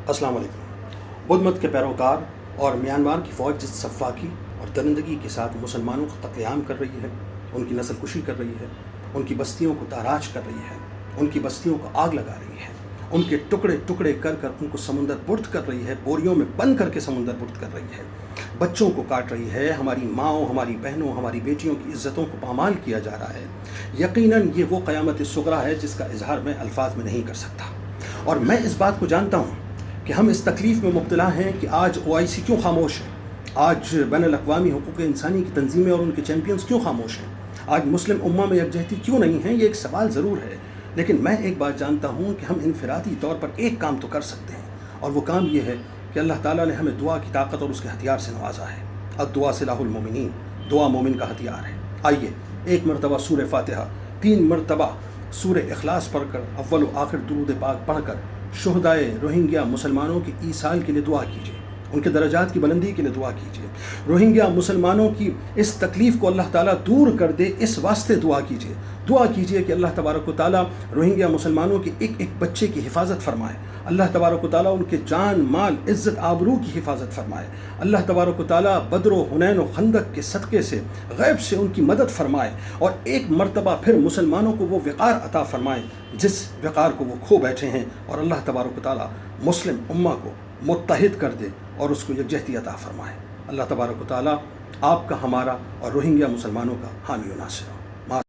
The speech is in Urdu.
السلام علیکم۔ بدھ مت کے پیروکار اور میانمار کی فوج جس صفاقی اور درندگی کے ساتھ مسلمانوں کا قتل عام کر رہی ہے، ان کی نسل کشی کر رہی ہے، ان کی بستیوں کو تاراج کر رہی ہے، ان کی بستیوں کو آگ لگا رہی ہے، ان کے ٹکڑے ٹکڑے کر کر ان کو سمندر برد کر رہی ہے، بوریوں میں بند کر کے سمندر برد کر رہی ہے، بچوں کو کاٹ رہی ہے، ہماری ماؤں، ہماری بہنوں، ہماری بیٹیوں کی عزتوں کو پامال کیا جا رہا ہے، یقیناً یہ وہ قیامت صغریٰ ہے جس کا اظہار میں الفاظ میں نہیں کر سکتا۔ اور میں اس بات کو جانتا ہوں کہ ہم اس تکلیف میں مبتلا ہیں کہ آج OIC کیوں خاموش ہے، آج بین الاقوامی حقوق انسانی کی تنظیمیں اور ان کے چیمپئنز کیوں خاموش ہیں، آج مسلم امہ میں یکجہتی کیوں نہیں ہے۔ یہ ایک سوال ضرور ہے، لیکن میں ایک بات جانتا ہوں کہ ہم انفرادی طور پر ایک کام تو کر سکتے ہیں، اور وہ کام یہ ہے کہ اللہ تعالیٰ نے ہمیں دعا کی طاقت اور اس کے ہتھیار سے نوازا ہے۔ الدعا سلاح المومنین، دعا مومن کا ہتھیار ہے۔ آئیے ایک مرتبہ سورہ فاتحہ، 3 مرتبہ سورہ اخلاص پڑھ کر، اول و آخر درود پاک پڑھ کر شہدائے روہنگیا مسلمانوں کے ایصال کے لیے دعا کیجیے، ان کے درجات کی بلندی کے لیے دعا کیجیے، روہنگیا مسلمانوں کی اس تکلیف کو اللہ تعالیٰ دور کر دے، اس واسطے دعا کیجیے۔ دعا کیجیے کہ اللہ تبارک و تعالیٰ روہنگیا مسلمانوں کے ایک ایک بچے کی حفاظت فرمائے، اللہ تبارک و تعالیٰ ان کے جان مال عزت آبرو کی حفاظت فرمائے، اللہ تبارک و تعالیٰ بدر و حنین و خندق کے صدقے سے غیب سے ان کی مدد فرمائے، اور ایک مرتبہ پھر مسلمانوں کو وہ وقار عطا فرمائے جس وقار کو وہ کھو بیٹھے ہیں، اور اللہ تبارک و تعالیٰ مسلم امہ کو متحد کر دے اور اس کو یکجہتی عطا فرمائے۔ اللہ تبارک و تعالیٰ آپ کا، ہمارا اور روہنگیا مسلمانوں کا حامی و ناصر ہو۔